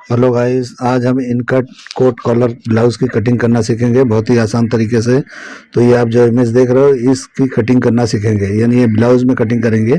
Hello guys, आज हम इनकट coat collar blouse की कटिंग करना सीखेंगे बहुत ही आसान तरीके से। तो ये आप जो इमेज देख रहे हो इसकी कटिंग करना सीखेंगे, यानी ये ब्लाउज़ में कटिंग करेंगे।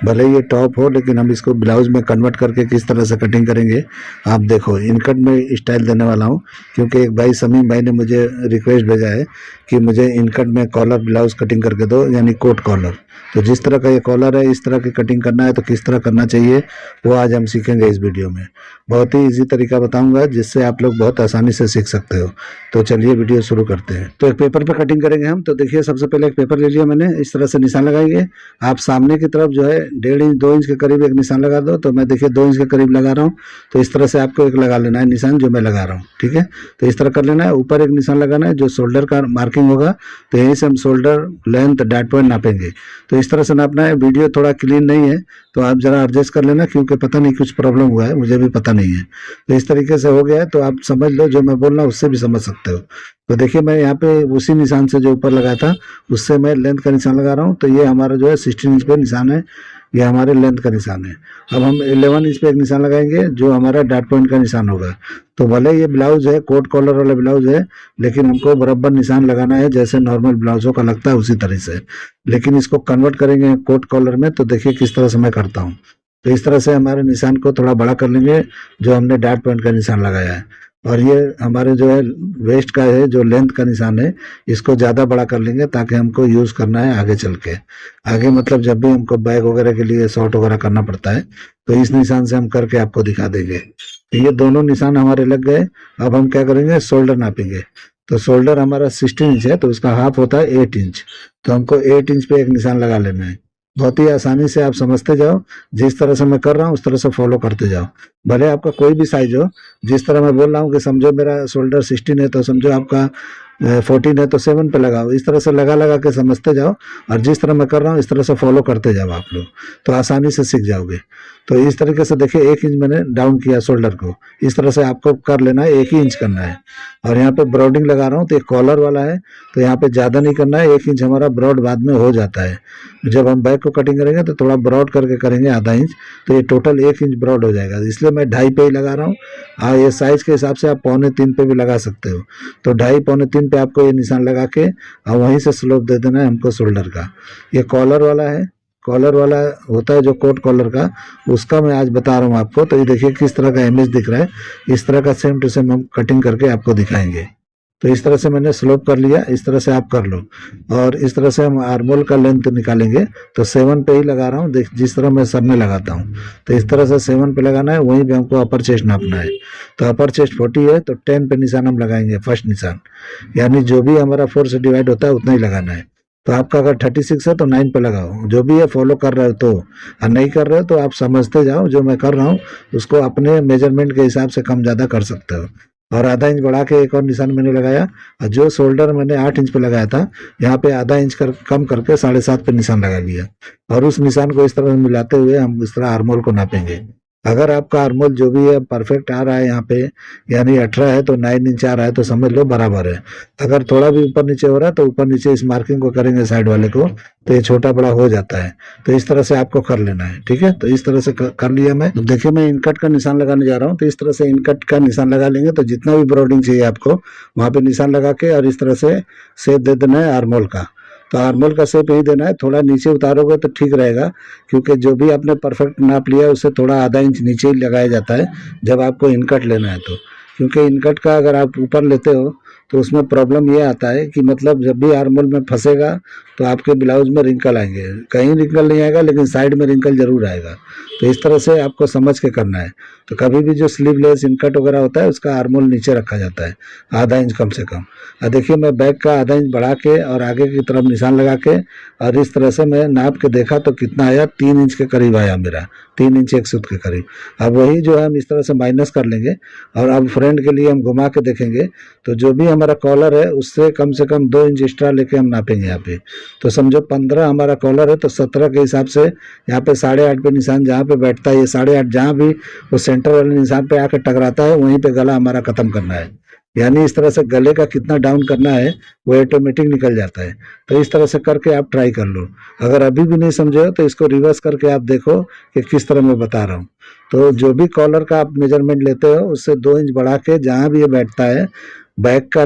भले ये टॉप हो लेकिन हम इसको ब्लाउज़ में कन्वर्ट करके किस तरह से कटिंग करेंगे आप देखो। इनकट में स्टाइल देने वाला हूँ क्योंकि एक भाई समीम भाई ने मुझे रिक्वेस्ट भेजा है कि मुझे इनकट में कॉलर ब्लाउज़ कटिंग करके दो, यानी कोट कॉलर। तो जिस तरह का ये कॉलर है इस तरह की कटिंग करना है, तो किस तरह करना चाहिए वो आज हम सीखेंगे इस वीडियो में। बहुत ही इजी तरीका बताऊंगा जिससे आप लोग बहुत आसानी से सीख सकते हो। तो चलिए वीडियो शुरू करते हैं। तो एक पेपर पे कटिंग करेंगे हम। तो देखिए, सबसे पहले एक पेपर ले लिया मैंने, इस तरह से निशान लगाएंगे। आप सामने की तरफ जो है 1.5 इंच 2 इंच के करीब एक निशान लगा दो। तो मैं देखिए 2 इंच के करीब लगा रहा हूँ। तो इस तरह से आपको एक लगा लेना है निशान जो मैं लगा रहा हूँ, ठीक है। तो इस तरह कर लेना है। ऊपर एक निशान लगाना है जो शोल्डर का मार्किंग होगा। तो यहीं से हम शोल्डर लेंथ डॉट पॉइंट नापेंगे। तो इस तरह से नापना है। वीडियो थोड़ा क्लीन नहीं है तो आप जरा एडजस्ट कर लेना, क्योंकि पता नहीं कुछ प्रॉब्लम हुआ है, मुझे भी पता नहीं है। तो इस तरीके से हो गया है, तो आप समझ लो, जो मैं बोल रहा हूँ उससे भी समझ सकते हो। तो देखिए, मैं यहाँ पे उसी निशान से जो ऊपर लगाया था उससे मैं लेंथ का निशान लगा रहा हूँ। तो ये हमारा जो है 16 इंच पे निशान है, ये हमारे लेंथ का निशान है। अब हम 11 इंच पे एक निशान लगाएंगे जो हमारा डॉट पॉइंट का निशान होगा। तो भले ये ब्लाउज है, कोट कॉलर वाला ब्लाउज है, लेकिन हमको बराबर निशान लगाना है जैसे नॉर्मल ब्लाउजों का लगता है उसी तरह से। लेकिन इसको कन्वर्ट करेंगे कोट कॉलर में। तो देखिए किस तरह से मैं करता हूँ। तो इस तरह से हमारे निशान को थोड़ा बड़ा कर लेंगे जो हमने डॉट पॉइंट का निशान लगाया है। और ये हमारे जो है वेस्ट का है, जो लेंथ का निशान है, इसको ज़्यादा बड़ा कर लेंगे ताकि हमको यूज़ करना है आगे चल के। आगे मतलब जब भी हमको बैग वगैरह के लिए शॉर्ट वगैरह करना पड़ता है तो इस निशान से हम करके आपको दिखा देंगे। तो ये दोनों निशान हमारे लग गए। अब हम क्या करेंगे, शोल्डर नापेंगे। तो शोल्डर हमारा 16 इंच है तो उसका हाफ होता है 8 इंच। तो हमको 8 इंच पे एक निशान लगा लेना है। बहुत ही आसानी से आप समझते जाओ, जिस तरह से मैं कर रहा हूँ उस तरह से फॉलो करते जाओ। भले आपका कोई भी साइज हो, जिस तरह मैं बोल रहा हूँ कि समझो मेरा शोल्डर 16 है तो समझो आपका 14 है तो 7 पे लगाओ। इस तरह से लगा लगा के समझते जाओ, और जिस तरह मैं कर रहा हूँ इस तरह से फॉलो करते जाओ आप लोग, तो आसानी से सीख जाओगे। तो इस तरीके से देखिए 1 इंच मैंने डाउन किया शोल्डर को। इस तरह से आपको कर लेना है, 1 ही इंच करना है। और यहाँ पे ब्रॉडिंग लगा रहा हूँ तो ये कॉलर वाला है, तो यहाँ पे ज़्यादा नहीं करना है। 1 इंच हमारा ब्रॉड बाद में हो जाता है। जब हम बैक को कटिंग करेंगे तो थोड़ा ब्रॉड करके करेंगे आधा इंच, तो ये टोटल 1 इंच ब्रॉड हो जाएगा। इसलिए मैं 2.5 पे ही लगा रहा हूँ। हाँ, ये साइज के हिसाब से आप 2.25 पे भी लगा सकते हो। तो 2.5 2.25 पे आपको ये निशान लगा के और वहीं से स्लोप दे देना है हमको शोल्डर का। ये कॉलर वाला है, कॉलर वाला होता है जो कोट कॉलर का, उसका मैं आज बता रहा हूँ आपको। तो ये देखिए किस तरह का इमेज दिख रहा है, इस तरह का सेम टू सेम हम कटिंग करके आपको दिखाएंगे। तो इस तरह से मैंने स्लोप कर लिया, इस तरह से आप कर लो। और इस तरह से हम आर्मोल का लेंथ निकालेंगे। तो 7 पे ही लगा रहा हूँ, देख जिस तरह मैं सर में लगाता हूँ। तो इस तरह से 7 पे लगाना है, वहीं पे हमको अपर चेस्ट नापना है। तो अपर चेस्ट 40 है तो 10 पे निशान हम लगाएंगे, फर्स्ट निशान। यानी जो भी हमारा 4 से डिवाइड होता है उतना ही लगाना है। तो आपका अगर 36 है तो 9 पे लगाओ। जो भी है फॉलो कर रहे हो तो, और नहीं कर रहे हो तो आप समझते जाओ। जो मैं कर रहा हूँ उसको अपने मेजरमेंट के हिसाब से कम ज़्यादा कर सकते हो। और आधा इंच बढ़ा के एक और निशान मैंने लगाया। और जो शोल्डर मैंने 8 इंच पे लगाया था, यहाँ पे आधा इंच कम करके 7.5 पे निशान लगा लिया। और उस निशान को इस तरह मिलाते हुए हम इस तरह आर्मोल को नापेंगे। अगर आपका आर्मोल जो भी है परफेक्ट आ रहा है यहाँ पे, यानी 18 है तो 9 इंच आ रहा है तो समझ लो बराबर है। अगर थोड़ा भी ऊपर नीचे हो रहा है तो ऊपर नीचे इस मार्किंग को करेंगे साइड वाले को, तो ये छोटा बड़ा हो जाता है। तो इस तरह से आपको कर लेना है, ठीक है। तो इस तरह से कर लिया मैं। तो देखिए मैं इनकट का निशान लगाने जा रहा हूँ। तो इस तरह से इनकट का निशान लगा लेंगे। तो जितना भी ब्रॉडिंग चाहिए आपको वहाँ पे निशान लगा के और इस तरह से शेप दे देना है आर्मोल का। तो आर्मोल का शेप यही देना है। थोड़ा नीचे उतारोगे तो ठीक रहेगा, क्योंकि जो भी आपने परफेक्ट नाप लिया उससे थोड़ा आधा इंच नीचे ही लगाया जाता है जब आपको इनकट लेना है। तो क्योंकि इनकट का अगर आप ऊपर लेते हो तो उसमें प्रॉब्लम ये आता है कि मतलब जब भी आर्मोल में फंसेगा तो आपके ब्लाउज में रिंकल आएंगे। कहीं रिंकल नहीं आएगा लेकिन साइड में रिंकल जरूर आएगा। तो इस तरह से आपको समझ के करना है। तो कभी भी जो स्लीवलेस इनकट वगैरह होता है उसका आर्मोल नीचे रखा जाता है आधा इंच कम से कम। और देखिए मैं बैक का आधा इंच बढ़ा के और आगे की तरफ निशान लगा के और इस तरह से मैं नाप के देखा तो कितना आया, 3 इंच के करीब आया मेरा, 3 इंच 1 सूत के करीब। अब वही जो है हम इस तरह से माइनस कर लेंगे और अब फ्रंट के लिए हम घुमा के देखेंगे। तो जो भी हमारा कॉलर है उससे कम से कम 2 इंच एक्स्ट्रा लेके हम नापेंगे यहाँ पे। तो समझो 15 हमारा कॉलर है तो 17 के हिसाब से यहाँ पे 8.5 पे निशान जहाँ पे बैठता है, ये 8.5 जहाँ भी वो सेंटर वाले निशान पे आकर टकराता है वहीं पे गला हमारा खत्म करना है। यानी इस तरह से गले का कितना डाउन करना है वो ऑटोमेटिक निकल जाता है। तो इस तरह से करके आप ट्राई कर लो। अगर अभी भी नहीं समझे हो तो इसको रिवर्स करके आप देखो कि किस तरह मैं बता रहा हूँ। तो जो भी कॉलर का आप मेजरमेंट लेते हो उससे 2 इंच बढ़ा के जहाँ भी ये बैठता है बैक का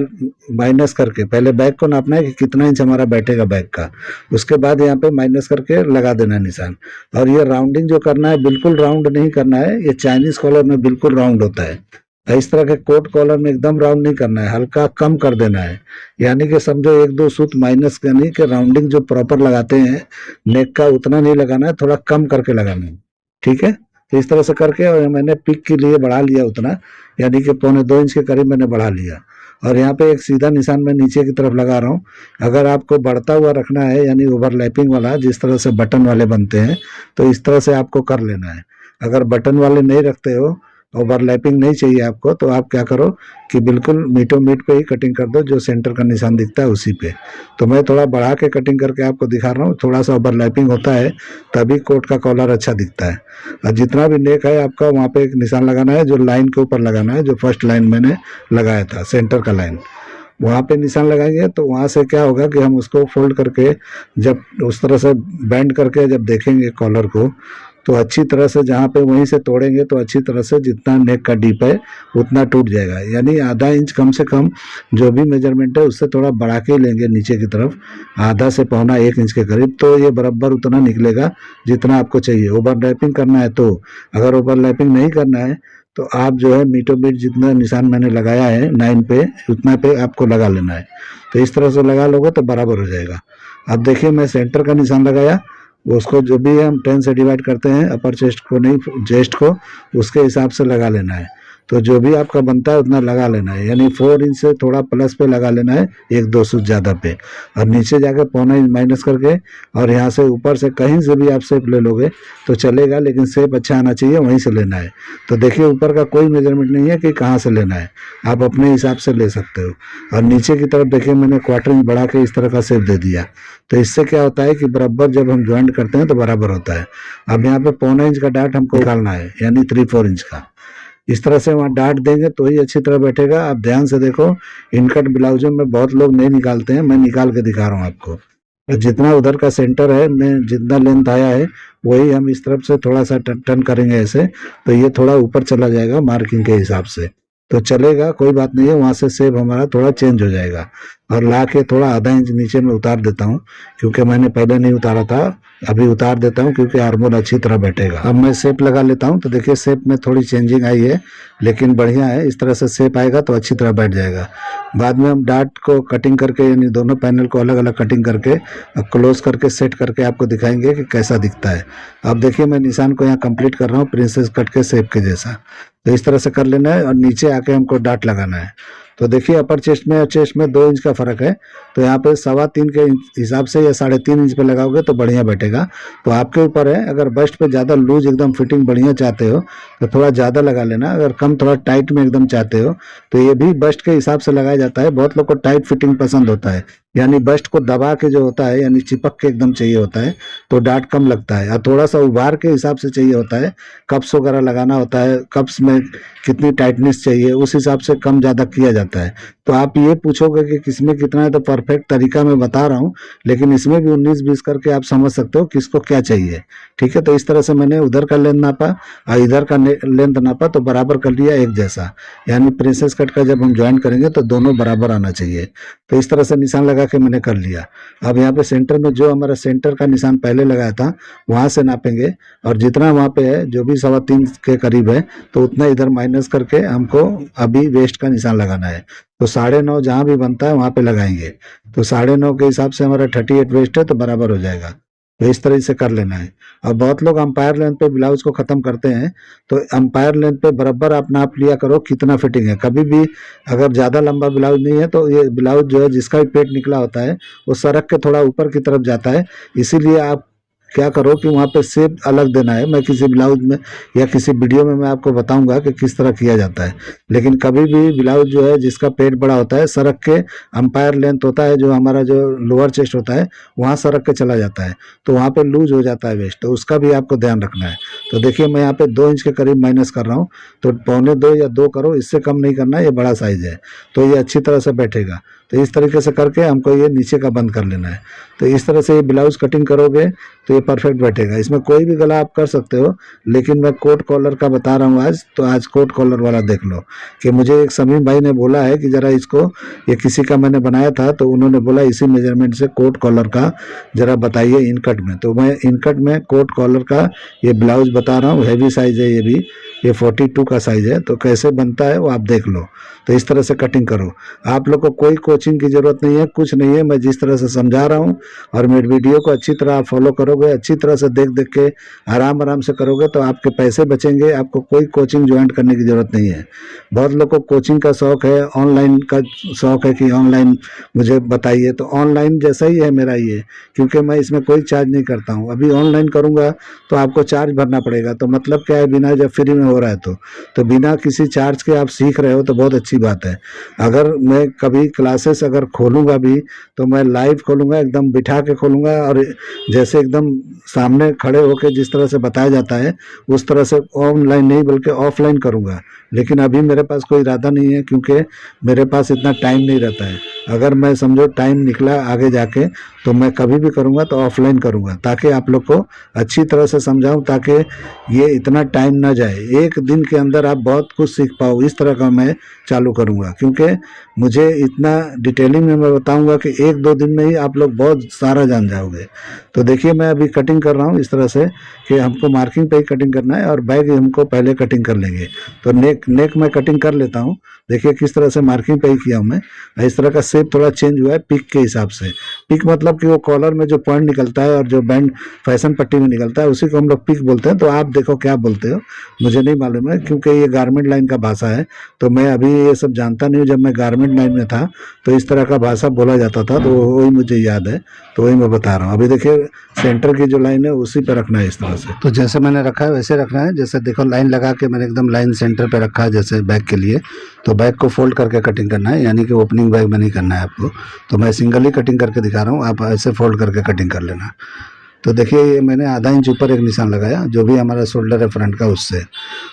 माइनस करके, पहले बैक को नापना है कि कितना इंच हमारा बैठेगा बैक का, उसके बाद यहाँ पे माइनस करके लगा देना है निशान। और ये राउंडिंग जो करना है बिल्कुल राउंड नहीं करना है, ये चाइनीज कॉलर में बिल्कुल राउंड होता है। इस तरह के कोट कॉलर में एकदम राउंड नहीं करना है, हल्का कम कर देना है। यानी कि समझो 1-2 सूत माइनस, यानी कि राउंडिंग जो प्रॉपर लगाते हैं नेक का उतना नहीं लगाना है, थोड़ा कम करके लगाना है। ठीक है, तो इस तरह से करके, और मैंने पिक के लिए बढ़ा लिया उतना, यानी कि 1.25 इंच के करीब मैंने बढ़ा लिया। और यहाँ पे एक सीधा निशान मैं नीचे की तरफ लगा रहा हूँ। अगर आपको बढ़ता हुआ रखना है यानी ओवरलैपिंग वाला, जिस तरह से बटन वाले बनते हैं, तो इस तरह से आपको कर लेना है। अगर बटन वाले नहीं रखते हो, ओवरलैपिंग नहीं चाहिए आपको, तो आप क्या करो कि बिल्कुल मीटो मीट पे ही कटिंग कर दो, जो सेंटर का निशान दिखता है उसी पे। तो मैं थोड़ा बढ़ा के कटिंग करके आपको दिखा रहा हूँ, थोड़ा सा ओवरलैपिंग होता है तभी कोट का कॉलर अच्छा दिखता है। और जितना भी नेक है आपका वहाँ पे एक निशान लगाना है, जो लाइन के ऊपर लगाना है, जो फर्स्ट लाइन मैंने लगाया था सेंटर का लाइन, वहाँ पे निशान लगाएंगे। तो वहाँ से क्या होगा कि हम उसको फोल्ड करके जब उस तरह से बेंड करके जब देखेंगे कॉलर को, तो अच्छी तरह से जहाँ पे वहीं से तोड़ेंगे तो अच्छी तरह से जितना नेक का डीप है उतना टूट जाएगा। यानी आधा इंच कम से कम जो भी मेजरमेंट है उससे थोड़ा बढ़ा के लेंगे नीचे की तरफ, आधा से 1.25 इंच के करीब, तो ये बराबर उतना निकलेगा जितना आपको चाहिए। ओवरलैपिंग करना है तो, अगर ओवरलैपिंग नहीं करना है तो आप जो है मीटो मीट जितना निशान मैंने लगाया है 9 पे, उतना पे आपको लगा लेना है। तो इस तरह से लगा लोगे तो बराबर हो जाएगा। अब देखिए मैं सेंटर का निशान लगाया, उसको जो भी हम 10 से डिवाइड करते हैं, अपर चेस्ट को नहीं चेस्ट को, उसके हिसाब से लगा लेना है। तो जो भी आपका बनता है उतना लगा लेना है, यानी 4 इंच से थोड़ा प्लस पे लगा लेना है, 1-2 सूत ज़्यादा पे, और नीचे जाके 1.25 इंच माइनस करके, और यहाँ से ऊपर से कहीं से भी आप शेप ले लोगे तो चलेगा, लेकिन शेप अच्छा आना चाहिए, वहीं से लेना है। तो देखिए ऊपर का कोई मेजरमेंट नहीं है कि कहाँ से लेना है, आप अपने हिसाब से ले सकते हो। और नीचे की तरफ देखिए मैंने 1/4 इंच बढ़ा के इस तरह का शेप दे दिया। तो इससे क्या होता है कि बराबर जब हम ज्वाइंट करते हैं तो बराबर होता है। अब यहाँ पे 1.25 इंच का डाट हमको निकालना है, यानी 3-4 इंच का। इस तरह से वहाँ डाट देंगे तो ही अच्छी तरह बैठेगा। आप ध्यान से देखो, इनकट ब्लाउजों में बहुत लोग नहीं निकालते हैं, मैं निकाल के दिखा रहा हूँ आपको। तो जितना उधर का सेंटर है, मैं जितना लेंथ आया है वही हम इस तरफ से थोड़ा सा टर्न करेंगे ऐसे, तो ये थोड़ा ऊपर चला जाएगा मार्किंग के हिसाब से, तो चलेगा, कोई बात नहीं है। वहाँ से शेप हमारा थोड़ा चेंज हो जाएगा। और ला के थोड़ा आधा इंच नीचे में उतार देता हूँ, क्योंकि मैंने पहले नहीं उतारा था, अभी उतार देता हूँ क्योंकि आर्मोल अच्छी तरह बैठेगा। अब मैं शेप लगा लेता हूँ। तो देखिए शेप में थोड़ी चेंजिंग आई है, लेकिन बढ़िया है। इस तरह से शेप आएगा तो अच्छी तरह बैठ जाएगा। बाद में हम डार्ट को कटिंग करके, यानी दोनों पैनल को अलग अलग कटिंग करके क्लोज करके सेट करके आपको दिखाएंगे कि कैसा दिखता है। अब देखिए मैं निशान को यहाँ कंप्लीट कर रहा हूँ प्रिंसेस कट के शेप के जैसा। तो इस तरह से कर लेना है और नीचे आके हमको डार्ट लगाना है। तो देखिए अपर चेस्ट में और चेस्ट में 2 इंच का फर्क है, तो यहाँ पे 3.25 के हिसाब से या 3.5 इंच पे लगाओगे तो बढ़िया बैठेगा। तो आपके ऊपर है, अगर बस्ट पे ज़्यादा लूज एकदम फिटिंग बढ़िया चाहते हो तो थोड़ा ज़्यादा लगा लेना, अगर कम थोड़ा टाइट में एकदम चाहते हो तो ये भी बस्ट के हिसाब से लगाया जाता है। बहुत लोग को टाइट फिटिंग पसंद होता है, यानी बस्ट को दबा के जो होता है, यानी चिपक के एकदम चाहिए होता है तो डार्ट कम लगता है। और थोड़ा सा उभार के हिसाब से चाहिए होता है, कप्स वगैरह लगाना होता है, कप्स में कितनी टाइटनेस चाहिए उस हिसाब से कम ज़्यादा किया जाता है। तो आप ये पूछोगे कि किसमें कितना है, तो परफेक्ट तरीका मैं बता रहा हूँ, लेकिन इसमें भी 19-20 करके आप समझ सकते हो किसको क्या चाहिए। ठीक है, तो इस तरह से मैंने उधर का लेंथ नापा और इधर का लेंथ नापा तो बराबर कर लिया एक जैसा, यानी प्रिंसेस कट का जब हम ज्वाइन करेंगे तो दोनों बराबर आना चाहिए। तो इस तरह से निशान लगा के मैंने कर लिया। अब यहाँ पे सेंटर में जो हमारा सेंटर का निशान पहले लगाया था वहाँ से नापेंगे, और जितना वहाँ पे है जो भी 3.25 के करीब है तो उतना इधर माइनस करके हमको अभी वेस्ट का निशान लगाना है। तो 9.5 जहाँ भी बनता है वहाँ पे लगाएंगे। तो 9.5 के हिसाब से हमारा 38 वेस्ट है तो बराबर हो जाएगा। तो इस तरह से कर लेना है। और बहुत लोग अंपायर लेंथ पे ब्लाउज को खत्म करते हैं, तो अंपायर लेंथ पे बराबर आप नाप लिया करो कितना फिटिंग है। कभी भी अगर ज़्यादा लंबा ब्लाउज नहीं है तो ये ब्लाउज जो है जिसका भी पेट निकला होता है वो सरक के थोड़ा ऊपर की तरफ जाता है, इसीलिए आप क्या करो कि वहाँ पे शेप अलग देना है। मैं किसी ब्लाउज में या किसी वीडियो में मैं आपको बताऊंगा कि किस तरह किया जाता है। लेकिन कभी भी ब्लाउज जो है जिसका पेट बड़ा होता है, सरक के अंपायर लेंथ होता है, जो हमारा जो लोअर चेस्ट होता है वहाँ सरक के चला जाता है, तो वहाँ पे लूज हो जाता है वेस्ट, तो उसका भी आपको ध्यान रखना है। तो देखिए मैं यहाँ पे 2 इंच के करीब माइनस कर रहा हूँ, तो 1.25 या 2 करो, इससे कम नहीं करना है, ये बड़ा साइज है तो ये अच्छी तरह से बैठेगा। तो इस तरीके से करके हमको ये नीचे का बंद कर लेना है। तो इस तरह से ये ब्लाउज कटिंग करोगे तो ये परफेक्ट बैठेगा। इसमें कोई भी गला आप कर सकते हो, लेकिन मैं कोट कॉलर का बता रहा हूँ आज, तो आज कोट कॉलर वाला देख लो। कि मुझे एक समीम भाई ने बोला है कि जरा इसको, ये किसी का मैंने बनाया था तो उन्होंने बोला इसी मेजरमेंट से कोट कॉलर का जरा बताइए इनकट में। तो मैं इनकट में कोट कॉलर का ये ब्लाउज बता रहा हूँ। हैवी साइज है ये भी, ये 42 का साइज है। तो कैसे बनता है वो आप देख लो। तो इस तरह से कटिंग करो। आप लोग को कोई कोचिंग की जरूरत नहीं है, कुछ नहीं है, मैं जिस तरह से समझा रहा हूँ और मेरे वीडियो को अच्छी तरह आप फॉलो करोगे, अच्छी तरह से देख देख के आराम आराम से करोगे तो आपके पैसे बचेंगे। आपको कोई कोचिंग ज्वाइन करने की जरूरत नहीं है। बहुत लोग को कोचिंग का शौक है, ऑनलाइन का शौक है कि ऑनलाइन मुझे बताइए, तो ऑनलाइन जैसा ही है मेरा ये, क्योंकि मैं इसमें कोई चार्ज नहीं करता हूँ। अभी ऑनलाइन करूँगा तो आपको चार्ज भरना पड़ेगा, तो मतलब क्या है, बिना जब फ्री में हो रहा है तो बिना किसी चार्ज के आप सीख रहे हो तो बहुत अच्छी बात है। अगर मैं कभी क्लासेस अगर खोलूँगा भी तो मैं लाइव खोलूँगा, एकदम बिठा के खोलूँगा, और जैसे एकदम सामने खड़े होकर जिस तरह से बताया जाता है उस तरह से ऑनलाइन नहीं बल्कि ऑफलाइन करूँगा। लेकिन अभी मेरे पास कोई इरादा नहीं है, क्योंकि मेरे पास इतना टाइम नहीं रहता है। अगर मैं समझो टाइम निकला आगे जाके तो मैं कभी भी करूँगा तो ऑफलाइन करूँगा, ताकि आप लोग को अच्छी तरह से समझाऊँ, ताकि ये इतना टाइम ना जाए, एक दिन के अंदर आप बहुत कुछ सीख पाओ। इस तरह का मैं चालू करूँगा, क्योंकि मुझे इतना डिटेलिंग में मैं बताऊँगा कि 1-2 दिन में ही आप लोग बहुत सारा जान जाओगे। तो देखिए मैं अभी कटिंग कर रहा हूँ इस तरह से कि हमको मार्किंग पे ही कटिंग करना है और बैग हमको पहले कटिंग कर लेंगे। तो नेक मैं कटिंग कर लेता हूँ। देखिए किस तरह से मार्किंग पे ही किया हूँ मैं। इस तरह का शेप थोड़ा चेंज हुआ है पिक के हिसाब से। पिक मतलब कि वो कॉलर में जो पॉइंट निकलता है और जो बैंड फैशन पट्टी में निकलता है उसी को हम लोग पिक बोलते हैं। तो आप देखो क्या बोलते हो, मुझे नहीं मालूम है, क्योंकि ये गारमेंट लाइन का भाषा है। तो मैं अभी ये सब जानता नहीं हूँ। जब मैं गारमेंट लाइन में था तो इस तरह का भाषा बोला जाता था, तो वही मुझे याद है, तो वही मैं बता रहा हूँ। अभी देखिए सेंटर की जो लाइन है उसी पे रखना है इस तरह से। तो जैसे मैंने रखा है वैसे रखना है। जैसे देखो लाइन लगा के मैंने एकदम लाइन सेंटर पे रखा है जैसे बैग के लिए। तो बैग को फोल्ड करके कटिंग करना है, यानी कि ओपनिंग बैग में नहीं करना है आपको। तो मैं सिंगल ही कटिंग करके दिखा रहा हूँ, आप ऐसे फोल्ड करके कटिंग कर लेना। तो देखिए ये मैंने आधा इंच ऊपर एक निशान लगाया, जो भी हमारा शोल्डर है फ्रंट का उससे,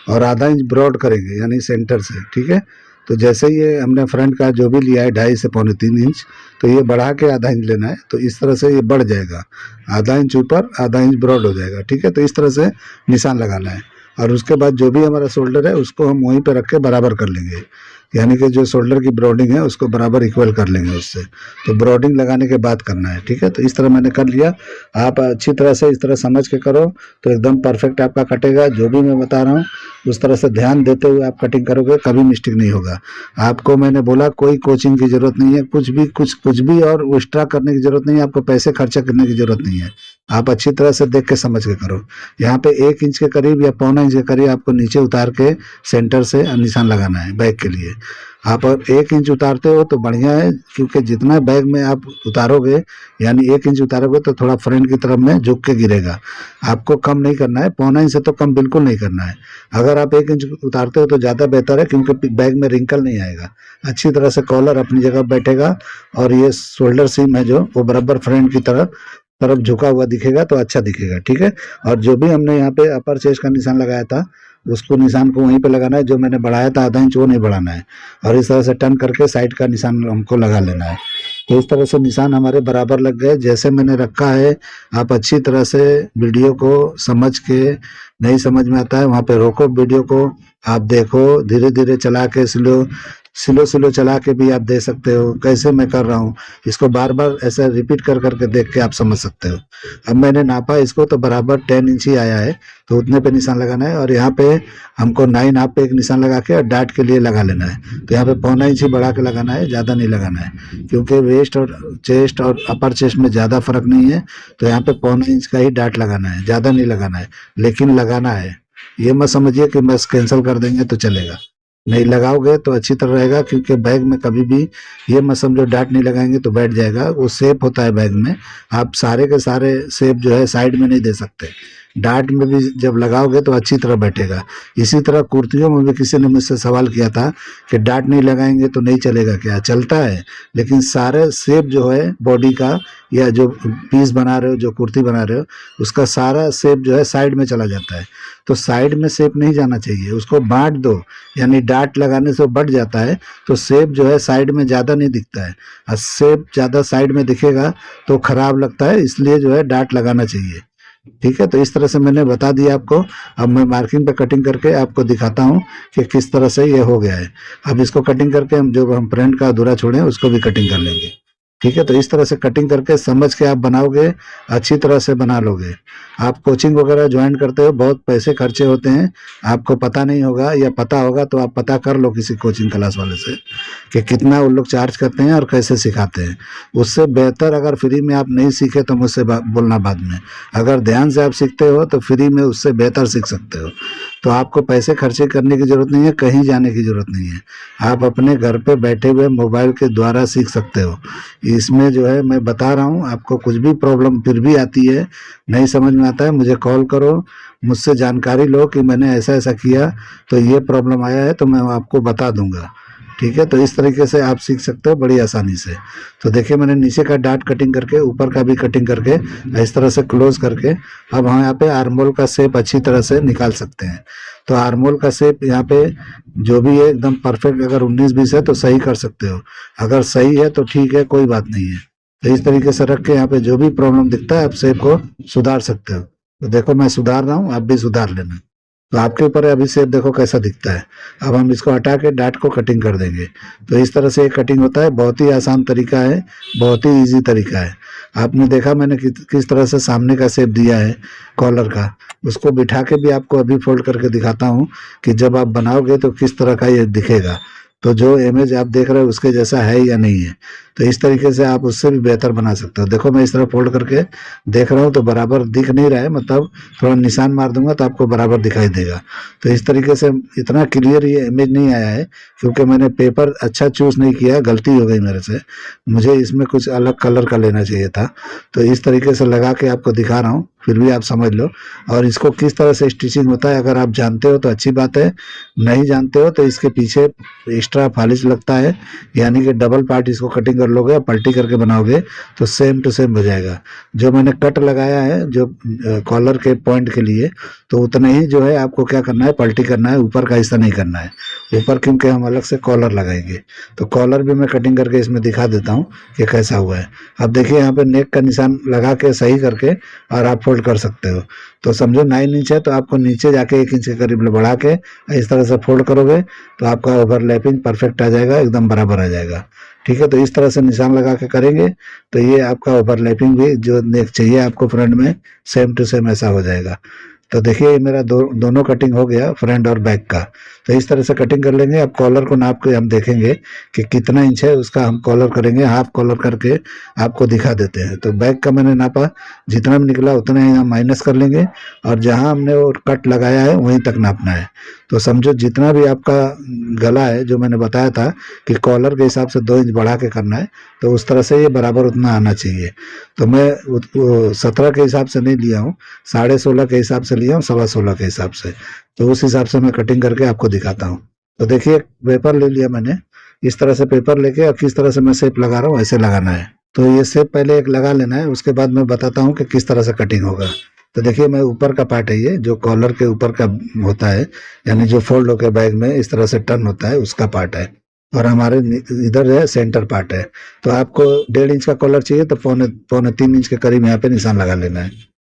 और आधा इंच ब्रॉड करेंगे यानी सेंटर से, ठीक है। तो जैसे ये हमने फ्रंट का जो भी लिया है 2.5 से 2.25 इंच, तो ये बढ़ा के आधा इंच लेना है। तो इस तरह से ये बढ़ जाएगा, आधा इंच ऊपर आधा इंच ब्रॉड हो जाएगा, ठीक है। तो इस तरह से निशान लगाना है, और उसके बाद जो भी हमारा शोल्डर है उसको हम वहीं पे रख के बराबर कर लेंगे, यानी कि जो शोल्डर की ब्रॉडिंग है उसको बराबर इक्वल कर लेंगे उससे। तो ब्रॉडिंग लगाने के बाद करना है, ठीक है। तो इस तरह मैंने कर लिया। आप अच्छी तरह से इस तरह समझ के करो तो एकदम परफेक्ट आपका कटेगा। जो भी मैं बता रहा हूँ उस तरह से ध्यान देते हुए आप कटिंग करोगे, कभी मिस्टेक नहीं होगा। आपको मैंने बोला कोई कोचिंग की जरूरत नहीं है, कुछ भी और एक्स्ट्रा करने की जरूरत नहीं है, आपको पैसे खर्चा करने की जरूरत नहीं है। आप अच्छी तरह से देख के समझ के करो। यहाँ पे 1 इंच के करीब या 1.25 इंच के करीब आपको नीचे उतार के सेंटर से निशान लगाना है बैग के लिए। आप 1 इंच उतारते हो तो बढ़िया है, क्योंकि जितना बैग में आप उतारोगे यानी 1 इंच उतारोगे तो थोड़ा फ्रंट की तरफ में झुक के गिरेगा। आपको कम नहीं करना है, 1.25 इंच से तो कम बिल्कुल नहीं करना है। अगर आप 1 इंच उतारते हो तो ज़्यादा बेहतर है, क्योंकि बैग में रिंकल नहीं आएगा, अच्छी तरह से कॉलर अपनी जगह बैठेगा, और ये शोल्डर सीम है जो वो बराबर फ्रंट की तरफ झुका हुआ दिखेगा, तो अच्छा दिखेगा, ठीक है। और जो भी हमने यहाँ पे अपर चेस्ट का निशान लगाया था उसको निशान को वहीं पे लगाना है, जो मैंने बढ़ाया था आधा इंच वो नहीं बढ़ाना है। और इस तरह से टर्न करके साइड का निशान हमको लगा लेना है। तो इस तरह से निशान हमारे बराबर लग गए जैसे मैंने रखा है। आप अच्छी तरह से वीडियो को समझ के, नहीं समझ में आता है वहाँ पे रोको वीडियो को, आप देखो, धीरे धीरे चला के स्लो चला के भी आप दे सकते हो। कैसे मैं कर रहा हूँ इसको बार बार ऐसे रिपीट कर करके देख के आप समझ सकते हो। अब मैंने नापा इसको तो बराबर 10 इंच ही आया है, तो उतने पे निशान लगाना है। और यहाँ पे हमको 9 हाफ पे एक निशान लगा के और डाट के लिए लगा लेना है। तो यहाँ पे 1.25 इंच ही बढ़ा के लगाना है, ज़्यादा नहीं लगाना है, क्योंकि वेस्ट और चेस्ट और अपर चेस्ट में ज़्यादा फर्क नहीं है। तो यहाँ पे 1.25 इंच का ही डाट लगाना है, ज़्यादा नहीं लगाना है, लेकिन लगाना है। ये मत समझिए कि बस कैंसिल कर देंगे तो चलेगा। नहीं लगाओगे तो अच्छी तरह रहेगा, क्योंकि बैग में कभी भी ये मत समझो डाट नहीं लगाएंगे तो बैठ जाएगा। वो सेप होता है बैग में, आप सारे के सारे सेप जो है साइड में नहीं दे सकते। डाट में भी जब लगाओगे तो अच्छी तरह बैठेगा। इसी तरह कुर्तियों में भी किसी ने मुझसे सवाल किया था कि डाट नहीं लगाएंगे तो नहीं चलेगा क्या? चलता है, लेकिन सारे सेप जो है बॉडी का या जो पीस बना रहे हो, जो कुर्ती बना रहे हो, उसका सारा सेप जो है साइड में चला जाता है। तो साइड में सेप नहीं जाना चाहिए, उसको बांट दो, यानी डाट लगाने से बढ़ जाता है तो सेप जो है साइड में ज़्यादा नहीं दिखता है। और सेप ज़्यादा साइड में दिखेगा तो खराब लगता है, इसलिए जो है डाट लगाना चाहिए। ठीक है, तो इस तरह से मैंने बता दिया आपको। अब मैं मार्किंग पे कटिंग करके आपको दिखाता हूँ कि किस तरह से ये हो गया है। अब इसको कटिंग करके हम फ्रंट का अधूरा छोड़े उसको भी कटिंग कर लेंगे। ठीक है, तो इस तरह से कटिंग करके समझ के आप बनाओगे, अच्छी तरह से बना लोगे। आप कोचिंग वगैरह ज्वाइन करते हो, बहुत पैसे खर्चे होते हैं, आपको पता नहीं होगा, या पता होगा तो आप पता कर लो किसी कोचिंग क्लास वाले से कि कितना वो लोग चार्ज करते हैं और कैसे सिखाते हैं। उससे बेहतर अगर फ्री में आप नहीं सीखे तो मुझसे बोलना बाद में। अगर ध्यान से आप सीखते हो तो फ्री में उससे बेहतर सीख सकते हो। तो आपको पैसे खर्चे करने की ज़रूरत नहीं है, कहीं जाने की ज़रूरत नहीं है। आप अपने घर पे बैठे हुए मोबाइल के द्वारा सीख सकते हो। इसमें जो है मैं बता रहा हूँ, आपको कुछ भी प्रॉब्लम फिर भी आती है, नहीं समझ में आता है, मुझे कॉल करो, मुझसे जानकारी लो कि मैंने ऐसा ऐसा किया तो ये प्रॉब्लम आया है, तो मैं आपको बता दूंगा। ठीक है, तो इस तरीके से आप सीख सकते हो बड़ी आसानी से। तो देखिए मैंने नीचे का डाट कटिंग करके, ऊपर का भी कटिंग करके, इस तरह से क्लोज करके अब हम यहाँ पे आर्मोल का शेप अच्छी तरह से निकाल सकते हैं। तो आर्मोल का शेप यहाँ पे जो भी है एकदम परफेक्ट, अगर 19-20 है तो सही कर सकते हो, अगर सही है तो ठीक है, कोई बात नहीं है। तो इस तरीके से रख के यहाँ पे जो भी प्रॉब्लम दिखता है आप शेप को सुधार सकते हो। तो देखो मैं सुधार रहा हूँ, आप भी सुधार लेना। तो आपके ऊपर है, अभी शेप देखो कैसा दिखता है। अब हम इसको हटा के डाट को कटिंग कर देंगे। तो इस तरह से ये कटिंग होता है, बहुत ही आसान तरीका है, बहुत ही इजी तरीका है। आपने देखा मैंने किस तरह से सामने का शेप दिया है कॉलर का, उसको बिठा के भी आपको अभी फोल्ड करके दिखाता हूँ कि जब आप बनाओगे तो किस तरह का ये दिखेगा। तो जो इमेज आप देख रहे हो उसके जैसा है या नहीं है, तो इस तरीके से आप उससे भी बेहतर बना सकते हो। देखो मैं इस तरह फोल्ड करके देख रहा हूँ तो बराबर दिख नहीं रहा है, मतलब थोड़ा निशान मार दूंगा तो आपको बराबर दिखाई देगा। तो इस तरीके से इतना क्लियर ये इमेज नहीं आया है क्योंकि मैंने पेपर अच्छा चूज नहीं किया, गलती हो गई मेरे से, मुझे इसमें कुछ अलग कलर का लेना चाहिए था। तो इस तरीके से लगा के आपको दिखा रहा हूँ, फिर भी आप समझ लो। और इसको किस तरह से स्टिचिंग होता है अगर आप जानते हो तो अच्छी बात है, नहीं जानते हो तो इसके पीछे एक्स्ट्रा पॉलिश लगता है, यानी कि डबल पार्ट इसको कटिंग कर लोगे, पलटी करके बनाओगे तो सेम टू सेम हो जाएगा। जो मैंने कट लगाया है जो कॉलर के पॉइंट के लिए, तो उतना ही जो है आपको क्या करना है, पलटी करना है, ऊपर का हिस्सा नहीं करना है। ऊपर क्योंकि हम अलग से कॉलर लगाएंगे, तो कॉलर भी मैं कटिंग करके इसमें दिखा देता हूँ कि कैसा हुआ है। अब देखिए यहाँ पे नेक का निशान लगा के सही करके और आप फोल्ड कर सकते हो। तो समझो 9 इंच है तो आपको नीचे जाके 1 इंच के करीब बढ़ा के इस तरह से फोल्ड करोगे तो आपका ओवरलैपिंग परफेक्ट आ जाएगा, एकदम बराबर आ जाएगा। ठीक है, तो इस तरह से निशान लगा के करेंगे तो ये आपका ओवरलैपिंग भी जो नेक चाहिए आपको फ्रंट में सेम टू सेम ऐसा हो जाएगा। तो देखिए ये मेरा दोनों कटिंग हो गया, फ्रंट और बैक का। तो इस तरह से कटिंग कर लेंगे। अब कॉलर को नाप के हम देखेंगे कि कितना इंच है, उसका हम कॉलर करेंगे, हाफ कॉलर करके आपको दिखा देते हैं। तो बैक का मैंने नापा, जितना भी निकला उतना ही हम माइनस कर लेंगे और जहां हमने वो कट लगाया है वहीं तक नापना है। तो समझो जितना भी आपका गला है, जो मैंने बताया था कि कॉलर के हिसाब से 2 इंच बढ़ा के करना है, तो उस तरह से ये बराबर उतना आना चाहिए। तो मैं 17 के हिसाब से नहीं लिया हूँ, 16.5 के हिसाब से लिया हूँ, 16.25 के हिसाब से। तो उस हिसाब से मैं कटिंग करके आपको दिखाता हूँ। तो देखिए पेपर ले लिया मैंने, इस तरह से पेपर लेके और किस तरह से मैं शेप लगा रहा हूँ ऐसे लगाना है। तो ये शेप पहले एक लगा लेना है, उसके बाद मैं बताता हूँ कि किस तरह से कटिंग होगा। तो देखिए मैं ऊपर का पार्ट है, ये जो कॉलर के ऊपर का होता है, यानी जो फोल्ड होकर बैग में इस तरह से टर्न होता है उसका पार्ट है, और हमारे इधर है सेंटर पार्ट है। तो आपको 1.5 इंच का कॉलर चाहिए तो पौने 3 इंच के करीब यहाँ पे निशान लगा लेना है।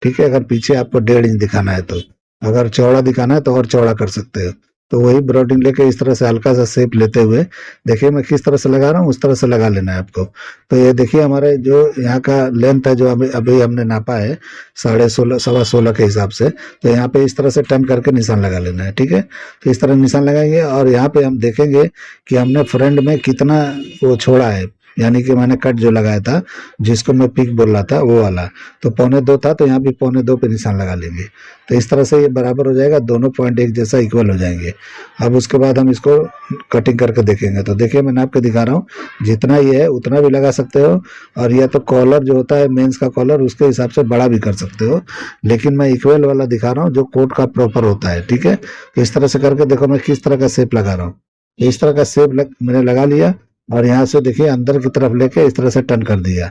ठीक है, अगर पीछे आपको 1.5 इंच दिखाना है तो, अगर चौड़ा दिखाना है तो और चौड़ा कर सकते हो। तो वही ब्रॉडिंग लेके इस तरह से हल्का सा शेप लेते हुए, देखिए मैं किस तरह से लगा रहा हूँ उस तरह से लगा लेना है आपको। तो ये देखिए हमारे जो यहाँ का लेंथ है जो अभी हमने नापा है 16.5 16.25 के हिसाब से, तो यहाँ पे इस तरह से टर्न करके निशान लगा लेना है। ठीक है, तो इस तरह निशान लगाएंगे और यहाँ पे हम देखेंगे कि हमने फ्रंट में कितना वो छोड़ा है, यानी कि मैंने कट जो लगाया था, जिसको मैं पिक बोल रहा था वो वाला, तो 1.25 था, तो यहाँ भी 1.25 पे निशान लगा लेंगे। तो इस तरह से ये बराबर हो जाएगा, दोनों पॉइंट एक जैसा इक्वल हो जाएंगे। अब उसके बाद हम इसको कटिंग करके देखेंगे। तो देखिए मैंने आपको दिखा रहा हूँ, जितना ये है उतना भी लगा सकते हो, और या तो कॉलर जो होता है मेंस का कॉलर, उसके हिसाब से बड़ा भी कर सकते हो, लेकिन मैं इक्वल वाला दिखा रहा हूँ जो कोट का प्रॉपर होता है। ठीक है, तो इस तरह से करके देखो मैं किस तरह का शेप लगा रहा हूँ। इस तरह का शेप मैंने लगा लिया, और यहाँ से देखिए अंदर की तरफ लेके इस तरह से टर्न कर दिया,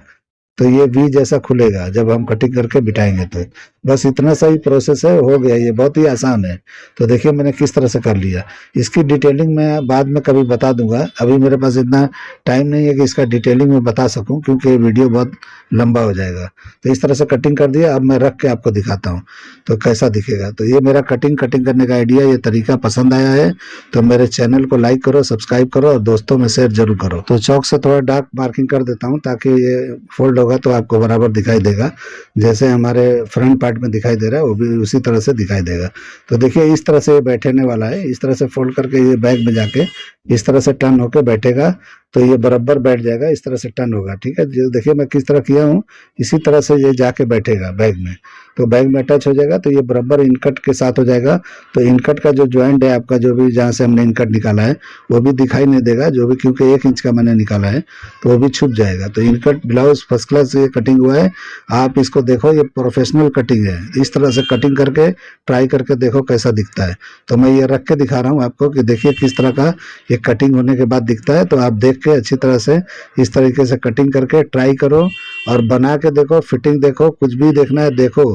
तो ये वी जैसा खुलेगा जब हम कटिंग करके बिठाएंगे। तो बस इतना सा ही प्रोसेस है, हो गया, ये बहुत ही आसान है। तो देखिए मैंने किस तरह से कर लिया। इसकी डिटेलिंग मैं बाद में कभी बता दूंगा, अभी मेरे पास इतना टाइम नहीं है कि इसका डिटेलिंग में बता सकूं, क्योंकि ये वीडियो बहुत लंबा हो जाएगा। तो इस तरह से कटिंग कर दिया। अब मैं रख के आपको दिखाता हूँ तो कैसा दिखेगा। तो ये मेरा कटिंग करने का आइडिया, ये तरीका पसंद आया है तो मेरे चैनल को लाइक करो, सब्सक्राइब करो, और दोस्तों में शेयर जरूर करो। तो चौक से थोड़ा डार्क मार्किंग कर देता हूँ, ताकि ये फोल्ड होगा तो आपको बराबर दिखाई देगा, जैसे हमारे फ्रंट पार्ट में दिखाई दे रहा है वो भी उसी तरह से दिखाई देगा। तो देखिए इस तरह से ये बैठने वाला है, इस तरह से फोल्ड करके ये बैग में जाके इस तरह से टर्न होकर बैठेगा, तो ये बराबर बैठ जाएगा, इस तरह से टर्न होगा। ठीक है, जो देखिए मैं किस तरह किया हूँ, इसी तरह से ये जाके बैठेगा बैग में, तो बैग में अटैच हो जाएगा, तो ये बराबर इनकट के साथ हो जाएगा। तो इनकट का जो ज्वाइंट है आपका, जो भी जहाँ से हमने इनकट निकाला है वो भी दिखाई नहीं देगा, जो भी, क्योंकि 1 इंच का मैंने निकाला है तो वो भी छुप जाएगा। तो इनकट ब्लाउज फर्स्ट क्लास ये कटिंग हुआ है। आप इसको देखो, ये प्रोफेशनल कटिंग है, इस तरह से कटिंग करके ट्राई करके देखो कैसा दिखता है। तो मैं ये रख के दिखा रहा हूँ आपको कि देखिए किस तरह का ये कटिंग होने के बाद दिखता है। तो आप देख के अच्छी तरह से इस तरीके से कटिंग करके ट्राई करो, और बना के देखो, फिटिंग देखो, कुछ भी देखना है देखो,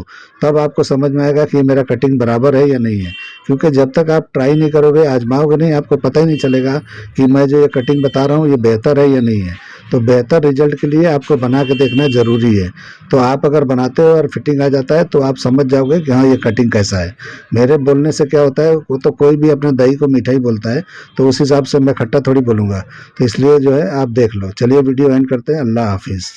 तब आपको समझ में आएगा कि मेरा कटिंग बराबर है या नहीं है। क्योंकि जब तक आप ट्राई नहीं करोगे, आजमाओगे नहीं, आपको पता ही नहीं चलेगा कि मैं जो ये कटिंग बता रहा हूँ ये बेहतर है या नहीं है। तो बेहतर रिजल्ट के लिए आपको बना के देखना जरूरी है। तो आप अगर बनाते हो और फिटिंग आ जाता है तो आप समझ जाओगे कि हाँ ये कटिंग कैसा है। मेरे बोलने से क्या होता है, वो तो कोई भी अपने दही को मीठा ही बोलता है, तो उस हिसाब से मैं खट्टा थोड़ी बोलूँगा। तो इसलिए जो है आप देख लो। चलिए वीडियो एंड करते हैं। अल्लाह हाफिज़।